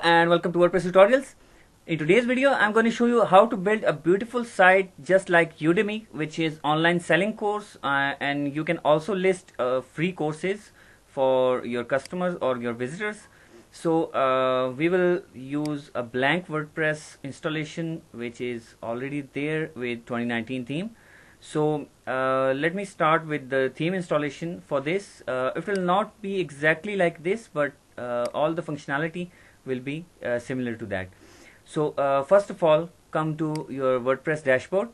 and welcome to WordPress tutorials. In today's video I'm going to show you how to build a beautiful site just like Udemy, which is online selling course, and you can also list free courses for your customers or your visitors. So we will use a blank WordPress installation which is already there with 2019 theme. So let me start with the theme installation. For this it will not be exactly like this, but all the functionality will be similar to that. So first of all, come to your WordPress dashboard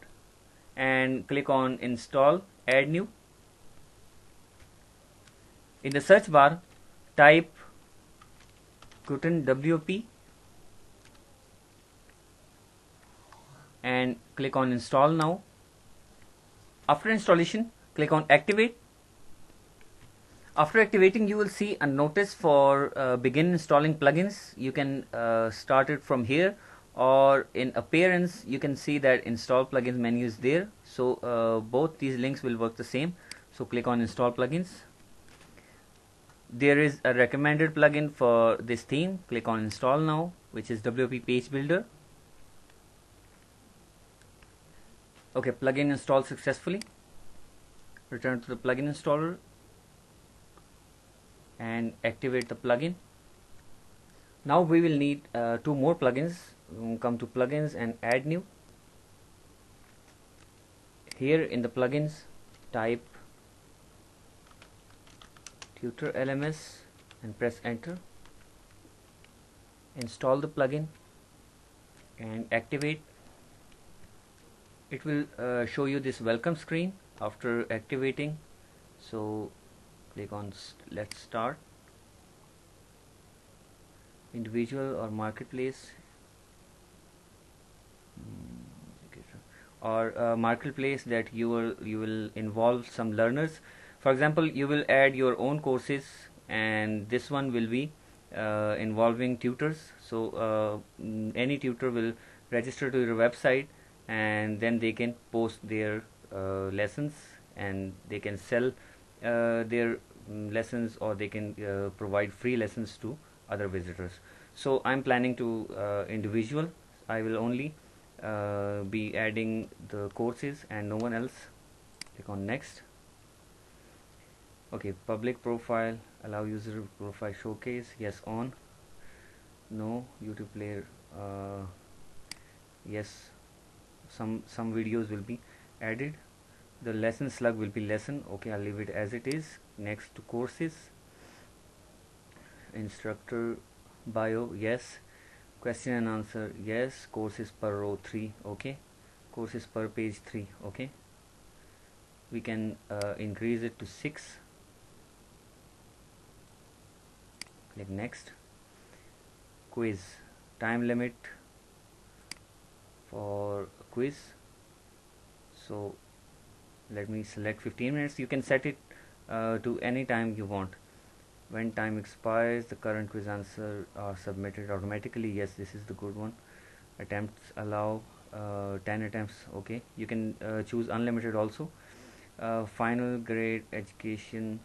and click on install, add new. In the search bar type Gutenberg WP and click on install now. After installation, click on activate. After activating, you will see a notice for begin installing plugins. You can start it from here, or in appearance you can see that install plugins menu is there. So both these links will work the same. So click on install plugins. There is a recommended plugin for this theme. Click on install now, which is WP Page Builder. Okay, plugin installed successfully. Return to the plugin installer and activate the plugin. Now we will need two more plugins. Come to plugins and add new. Here in the plugins type Tutor LMS and press enter. Install the plugin and activate. It will show you this welcome screen after activating. So click on let's start. Individual or marketplace, or marketplace that you will involve some learners. For example, you will add your own courses, and this one will be involving tutors. So any tutor will register to your website, and then they can post their lessons, and they can sell their lessons, or they can provide free lessons to other visitors. So I'm planning to individual. I will only be adding the courses and no one else. Click on next. Okay, public profile, allow user profile showcase, yes, on. No, YouTube player, yes. Some videos will be added. The lesson slug will be lesson. Okay, I'll leave it as it is. Next to courses, instructor bio, yes. Question and answer, yes. Courses per row 3, okay. Courses per page 3, okay. We can increase it to 6. Click next. Quiz, time limit for quiz. So let me select 15 minutes. You can set it to any time you want. When time expires, the current quiz answer are submitted automatically. Yes, this is the good one. Attempts allow 10 attempts, okay. You can choose unlimited also. Final grade education,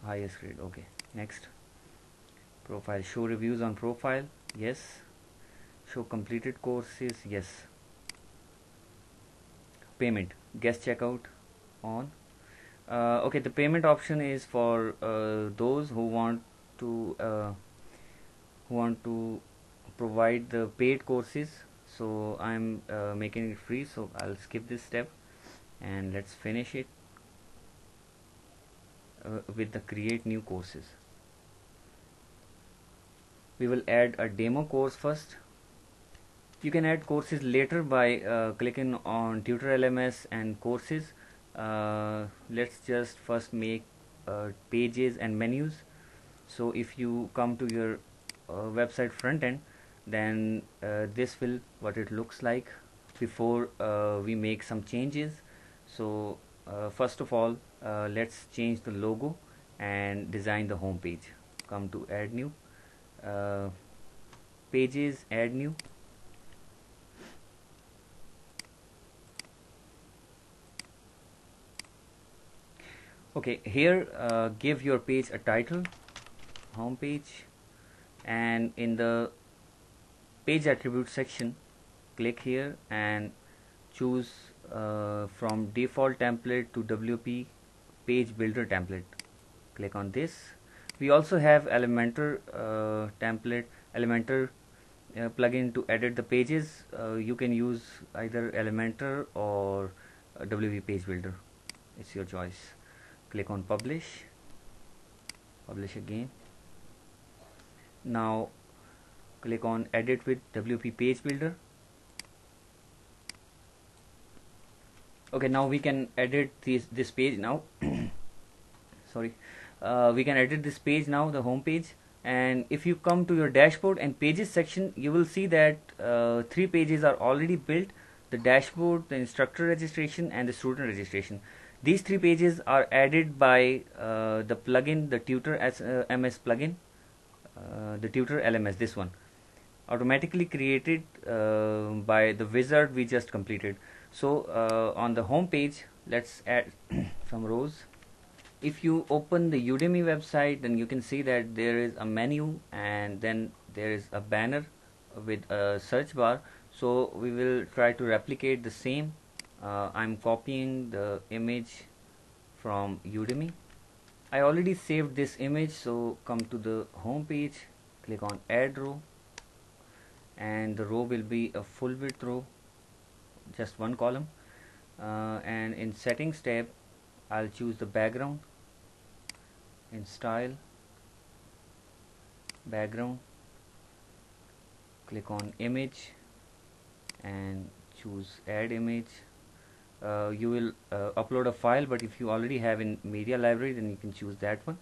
highest grade, okay. Next. Profile, show reviews on profile, yes. Show completed courses, yes. Payment, guest checkout, on. Okay, the payment option is for those who want to provide the paid courses. So I'm making it free, so I'll skip this step and let's finish it with the create new courses. We will add a demo course first. You can add courses later by clicking on Tutor LMS and courses. Let's just first make pages and menus. So if you come to your website front end, then this will what it looks like before we make some changes. So first of all, let's change the logo and design the home page. Come to add new, pages, add new. Okay, here give your page a title. home page, and in the page attribute section, click here and choose from default template to WP page builder template. Click on this. We also have Elementor plugin to edit the pages. You can use either Elementor or WP page builder. It's your choice. Click on publish again. Now click on edit with WP page builder. Okay, now we can edit this page now. Sorry, we can edit this page now, the home page. And if you come to your dashboard and pages section, you will see that 3 pages are already built: the dashboard, the instructor registration, and the student registration. These 3 pages are added by the plugin, the Tutor MS plugin, the Tutor LMS, this one, automatically created by the wizard we just completed. So on the home page, let's add some rows. If you open the Udemy website, then you can see that there is a menu and then there is a banner with a search bar. So we will try to replicate the same. I'm copying the image from Udemy. I already saved this image, so come to the home page, click on add row, and the row will be a full width row, just one column. And in settings tab, I'll choose the background. In style, background, click on image and choose add image. You will upload a file, but if you already have in media library, then you can choose that one.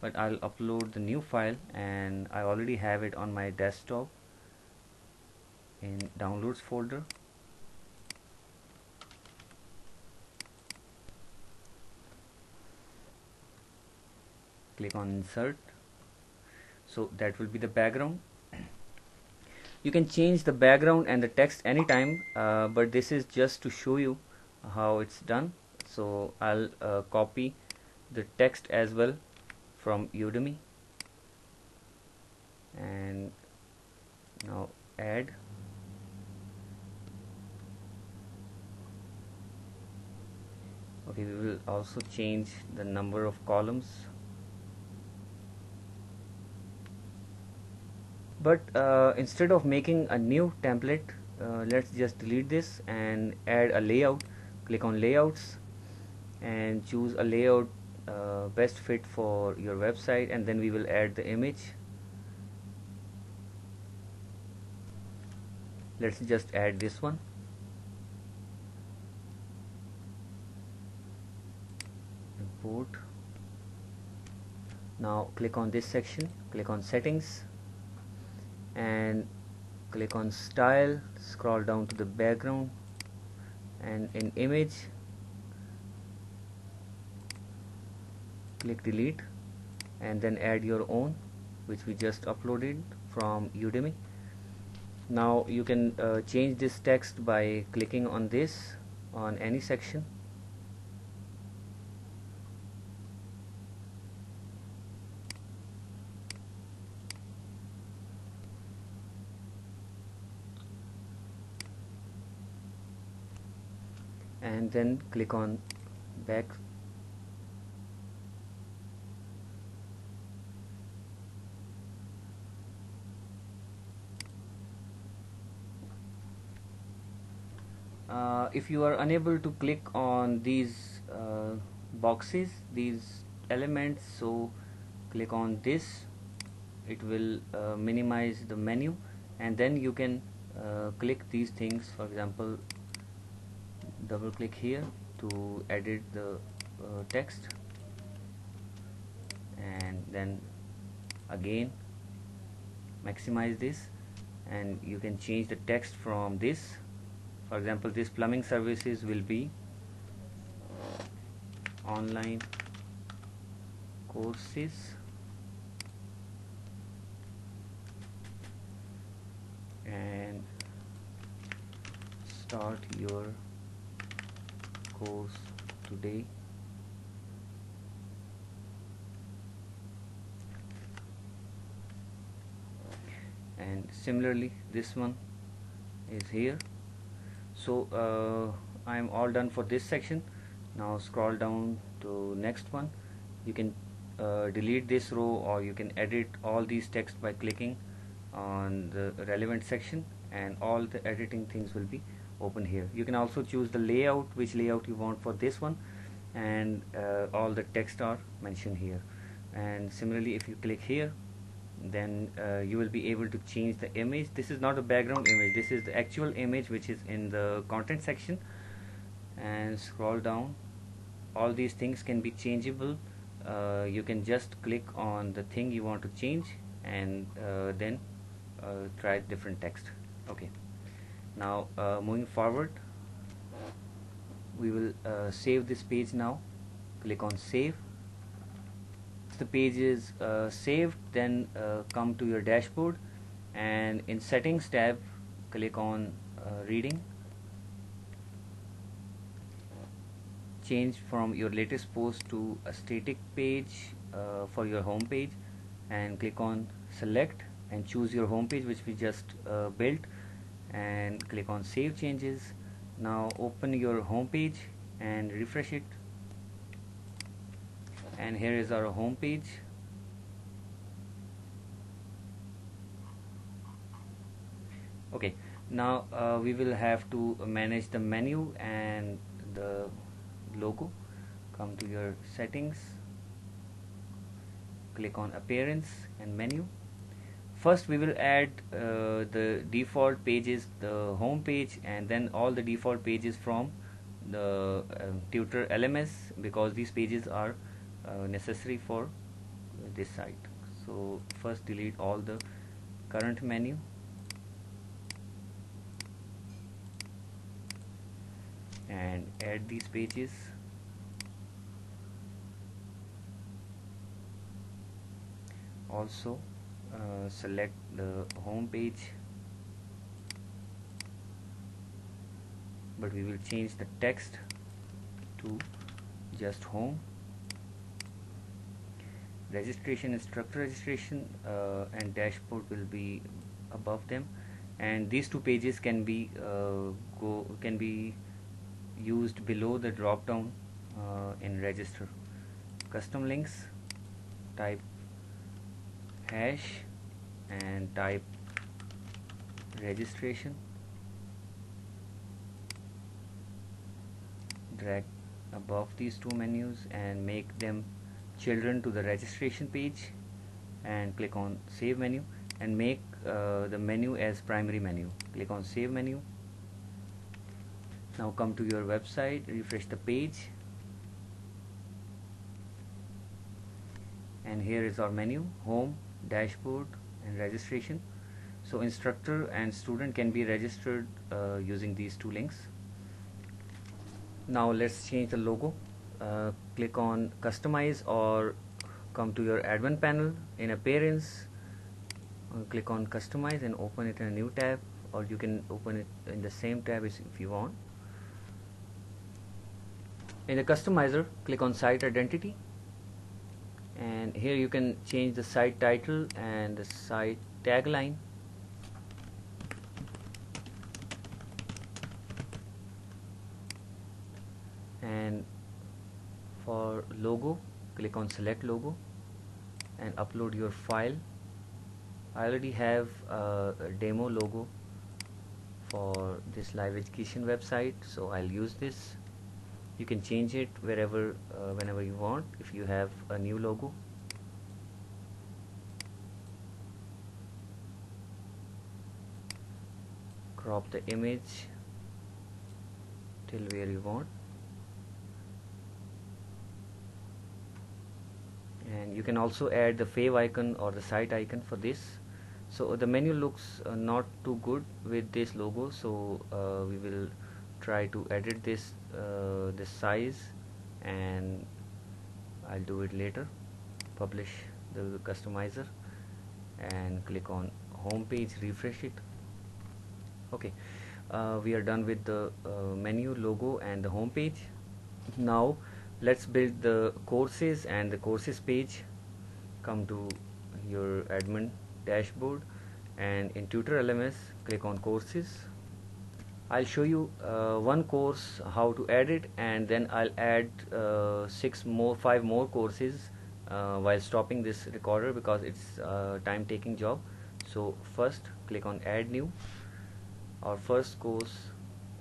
But I'll upload the new file, and I already have it on my desktop in downloads folder. Click on insert. So that will be the background. You can change the background and the text anytime, but this is just to show you how it's done. So I'll copy the text as well from Udemy, and now add. Okay, we will also change the number of columns. But instead of making a new template, let's just delete this and add a layout. Click on layouts and choose a layout best fit for your website, and then we will add the image. Let's just add this one. Import. Now click on this section, click on settings, and click on style, scroll down to the background, and in image click delete, and then add your own, which we just uploaded from Udemy. Now you can change this text by clicking on this on any section. And then click on back. If you are unable to click on these boxes, these elements, so click on this. It will minimize the menu, and then you can click these things. For example, double click here to edit the text, and then again maximize this, and you can change the text from this. For example, this plumbing services will be online courses and start your course today. and similarly this one is here. So I'm all done for this section. Now scroll down to next one. You can delete this row, or you can edit all these text by clicking on the relevant section, and all the editing things will be open here. You can also choose the layout, which layout you want for this one, and all the text are mentioned here. And similarly, if you click here, then you will be able to change the image. This is not a background image, this is the actual image which is in the content section. And scroll down, all these things can be changeable. You can just click on the thing you want to change, and then try different text. Okay, now moving forward, we will save this page. Now click on save. The page is saved, then come to your dashboard, and in settings tab click on reading. Change from your latest post to a static page for your home page, and click on select and choose your home page which we just built, and click on save changes. Now open your home page and refresh it, and here is our home page. Okay, now we will have to manage the menu and the logo. Come to your settings, click on appearance and menu. First we will add the default pages, the home page, and then all the default pages from the tutor LMS, because these pages are necessary for this site. So first delete all the current menu, and add these pages. Also select the home page, but we will change the text to just home. Registration, instructor registration, and dashboard will be above them, and these two pages can be used below the drop down in register. Custom links, type hash and type registration. Drag above these two menus and make them children to the registration page, and click on save menu, and make the menu as primary menu. Click on save menu. Now come to your website, refresh the page, and here is our menu: home, dashboard, and registration. So instructor and student can be registered using these two links. Now let's change the logo. Click on customize, or come to your admin panel. In appearance, click on customize and open it in a new tab, or you can open it in the same tab if you want. In the customizer, click on site identity, and here you can change the site title and the site tagline. And for logo, click on select logo and upload your file. I already have a demo logo for this live education website, so I'll use this. You can change it wherever whenever you want if you have a new logo. Crop the image till where you want, and you can also add the fave icon or the site icon for this. So the menu looks not too good with this logo, so we will try to edit this this size, and I'll do it later. Publish the customizer and click on home page, refresh it. Okay, we are done with the menu, logo, and the home page. Now let's build the courses and the courses page. Come to your admin dashboard and in Tutor LMS click on courses. I'll show you one course how to add it, and then I'll add 5 more courses while stopping this recorder because it's a time taking job. So first click on add new. Our first course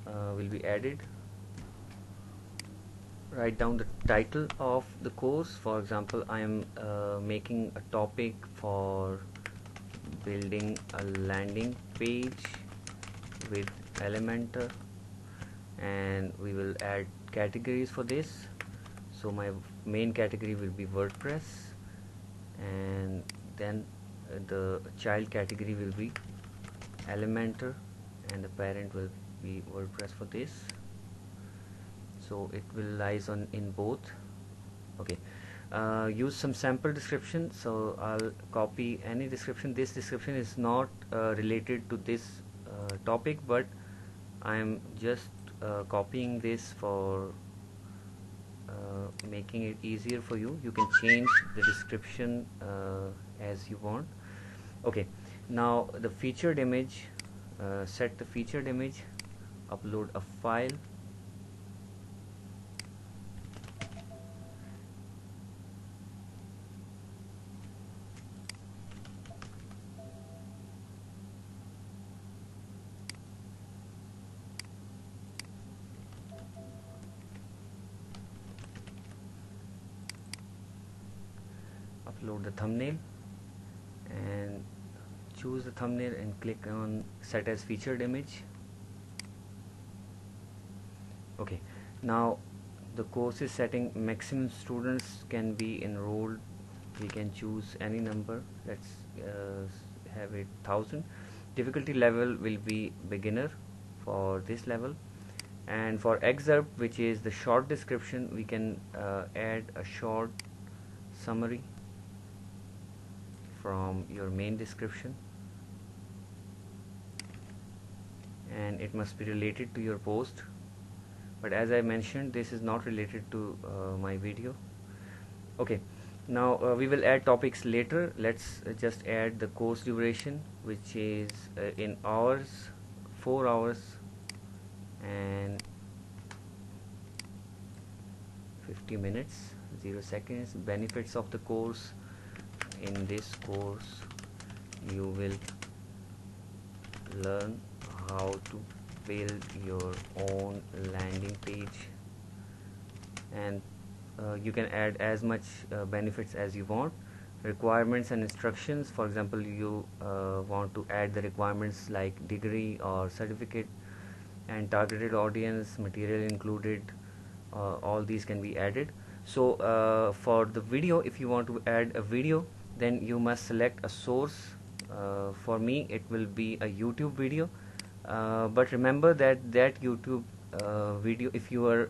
will be added. Write down the title of the course. For example, I am making a topic for building a landing page with Elementor, and we will add categories for this. So my main category will be WordPress, and then the child category will be Elementor, and the parent will be WordPress for this. So it will lies on in both. Okay, use some sample description. So I'll copy any description. This description is not related to this topic, but I am just copying this for making it easier for you. You can change the description as you want. Okay, now the featured image, set the featured image, upload a file. Upload the thumbnail and choose the thumbnail and click on set as featured image. Okay, now the course is setting maximum students can be enrolled. We can choose any number. Let's have it 1000. Difficulty level will be beginner for this level, and for excerpt, which is the short description, we can add a short summary from your main description, and it must be related to your post. But as I mentioned, this is not related to my video. Okay, now we will add topics later. Let's just add the course duration, which is in hours, 4 hours and 50 minutes, 0 seconds. Benefits of the course: in this course you will learn how to build your own landing page, and you can add as much benefits as you want. Requirements and instructions: for example, you want to add the requirements like degree or certificate, and targeted audience, material included, all these can be added. So for the video, if you want to add a video, then you must select a source. For me it will be a YouTube video, but remember that YouTube video, if you are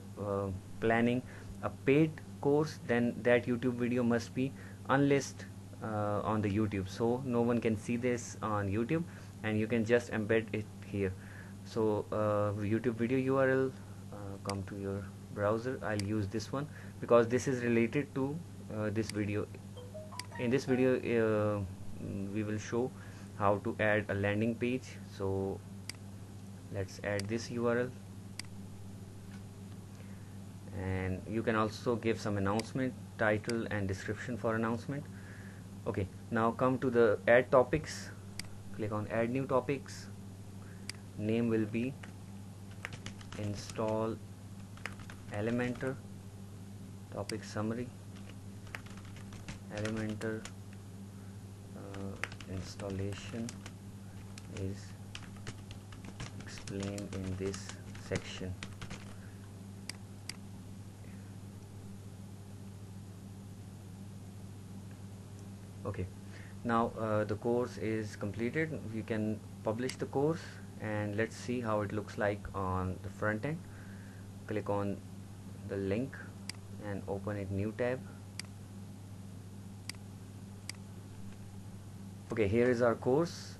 planning a paid course, then that YouTube video must be unlisted on the YouTube, so no one can see this on YouTube, and you can just embed it here. So YouTube video URL, come to your browser. I'll use this one because this is related to this video. In this video we will show how to add a landing page. So let's add this URL, and you can also give some announcement, title and description for announcement. Okay, now come to the add topics. Click on add new topics. Name will be install Elementor. Topic summary: Elementor installation is explained in this section. Okay, now the course is completed. We can publish the course, and let's see how it looks like on the front end. Click on the link and open it, new tab. Okay, here is our course.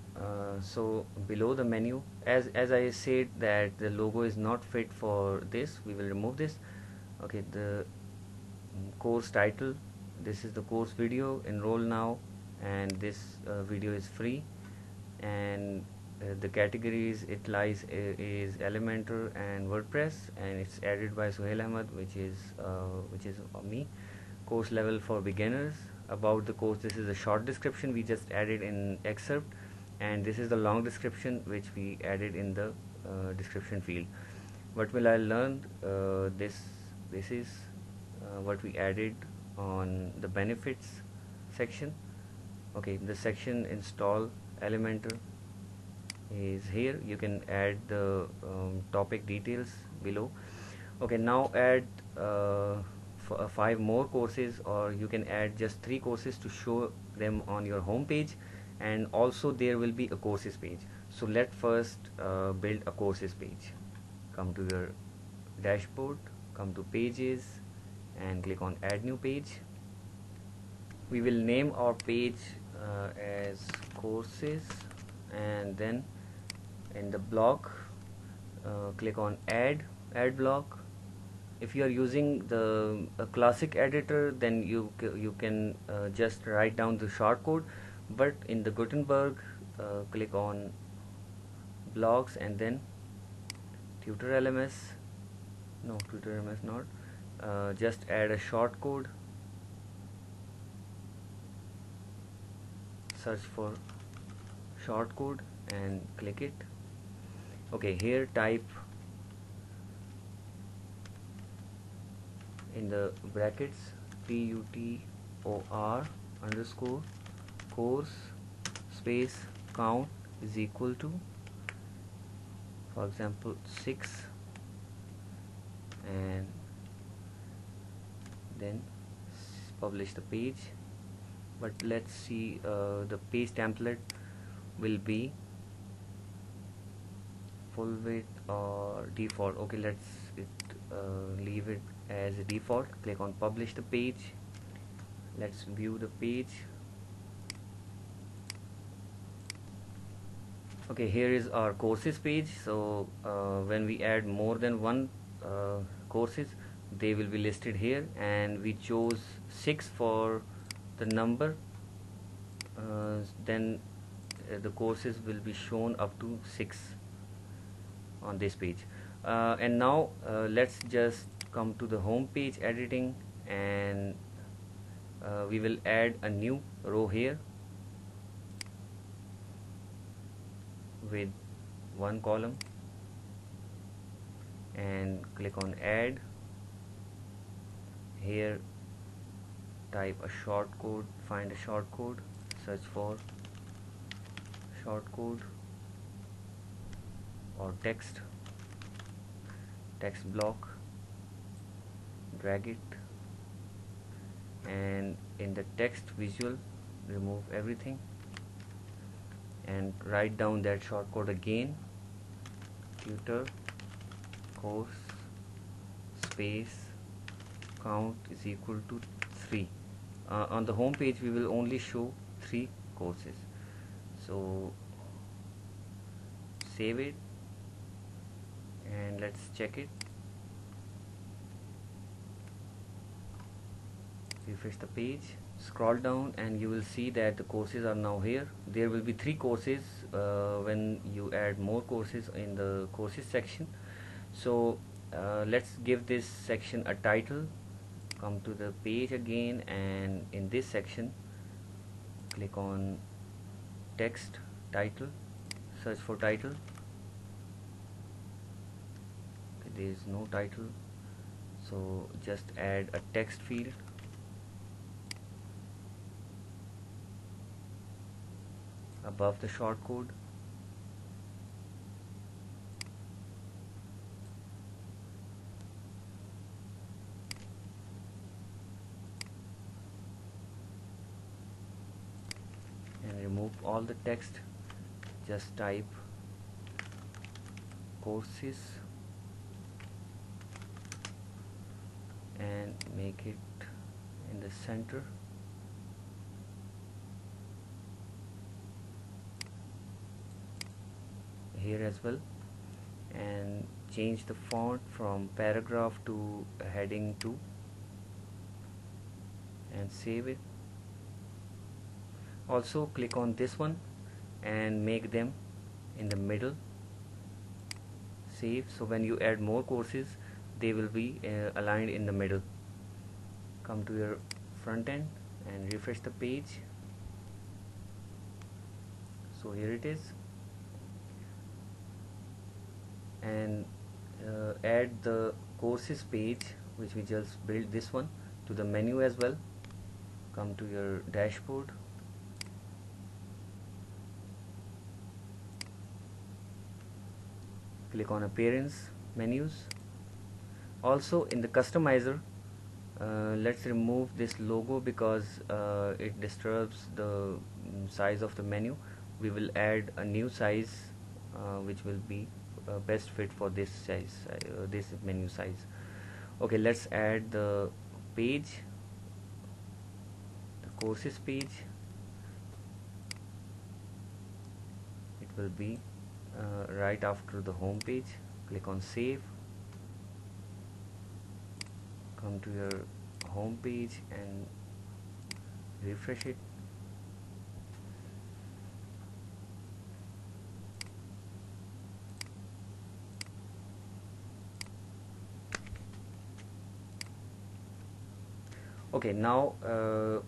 So below the menu, as I said that the logo is not fit for this, we will remove this. Okay, the course title, this is the course video, enroll now, and this video is free, and the categories it lies is Elementor and WordPress, and it's added by Suhail Ahmed, which is me. Course level for beginners. About the course, this is a short description we just added in excerpt, and this is the long description which we added in the description field. What will I learn? This is what we added on the benefits section. Okay, the section install Elementor is here. You can add the topic details below. Okay, now add 5 more courses, or you can add just 3 courses to show them on your home page, and also there will be a courses page. So let's first build a courses page. Come to your dashboard, come to pages, and click on add new page. We will name our page as courses, and then in the block click on add block. If you are using the classic editor, then you can just write down the shortcode, but in the Gutenberg click on blocks and then tutor LMS. No, tutor LMS not. Just add a shortcode. Search for shortcode and click it. Okay, here type in the brackets TUTOR underscore course space count is equal to, for example, 6, and then publish the page. But let's see, the page template will be full width or default. Okay, let's leave it as a default. Click on publish the page. Let's view the page. Okay, here is our courses page. So when we add more than one courses, they will be listed here, and we chose 6 for the number. Then the courses will be shown up to 6 on this page. And now let's just come to the home page editing, and we will add a new row here with 1 column, and click on add. Here type a shortcode, find a shortcode, search for shortcode or text block, drag it, and in the text visual remove everything and write down that shortcode again, tutor course space count is equal to 3. On the home page we will only show 3 courses, so save it and let's check it. Refresh the page, scroll down, and you will see that the courses are now here. There will be 3 courses when you add more courses in the courses section. So let's give this section a title. Come to the page again, and in this section click on text title, search for title. Okay, there is no title, so just add a text field. Above the shortcode, and remove all the text. Just type courses and make it in the center. Here as well, and change the font from paragraph to heading 2 and save it. Also click on this one and make them in the middle. Save. So when you add more courses, they will be aligned in the middle. Come to your front end and refresh the page. So here it is, and add the courses page which we just built, this one, to the menu as well. Come to your dashboard, click on appearance, menus. Also in the customizer, let's remove this logo because it disturbs the size of the menu. We will add a new size which will be best fit for this size, this menu size. Okay, let's add the page, the courses page. It will be right after the home page. Click on save. Come to your home page and refresh it. Okay, now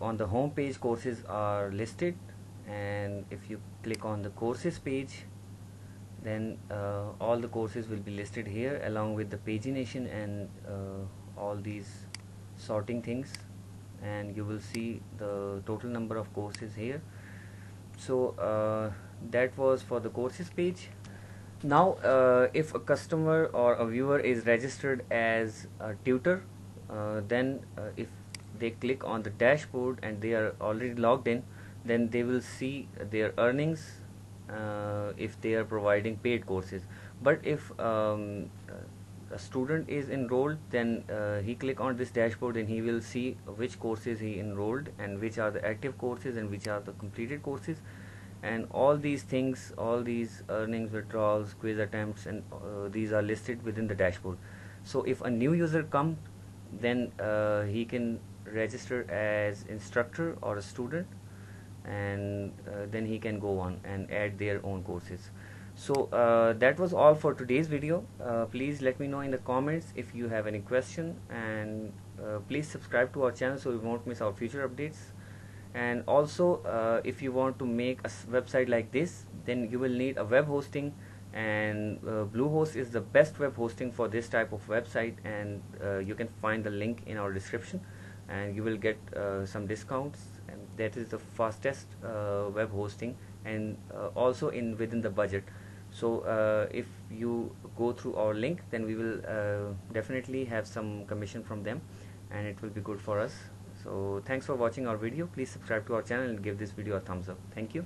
on the home page courses are listed, and if you click on the courses page, then all the courses will be listed here along with the pagination and all these sorting things, and you will see the total number of courses here. So that was for the courses page. Now if a customer or a viewer is registered as a tutor, then if they click on the dashboard and they are already logged in, then they will see their earnings if they are providing paid courses. But if a student is enrolled, then he click on this dashboard and he will see which courses he enrolled and which are the active courses and which are the completed courses, and all these things, all these earnings, withdrawals, quiz attempts, and these are listed within the dashboard. So if a new user comes, then he can register as instructor or a student, and then he can go on and add their own courses. So that was all for today's video. Please let me know in the comments if you have any question, and please subscribe to our channel so you won't miss our future updates. And also if you want to make a website like this, then you will need a web hosting, and Bluehost is the best web hosting for this type of website, and you can find the link in our description, and you will get some discounts, and that is the fastest web hosting, and also within the budget. So if you go through our link, then we will definitely have some commission from them, and it will be good for us. So thanks for watching our video. Please subscribe to our channel and give this video a thumbs up. Thank you.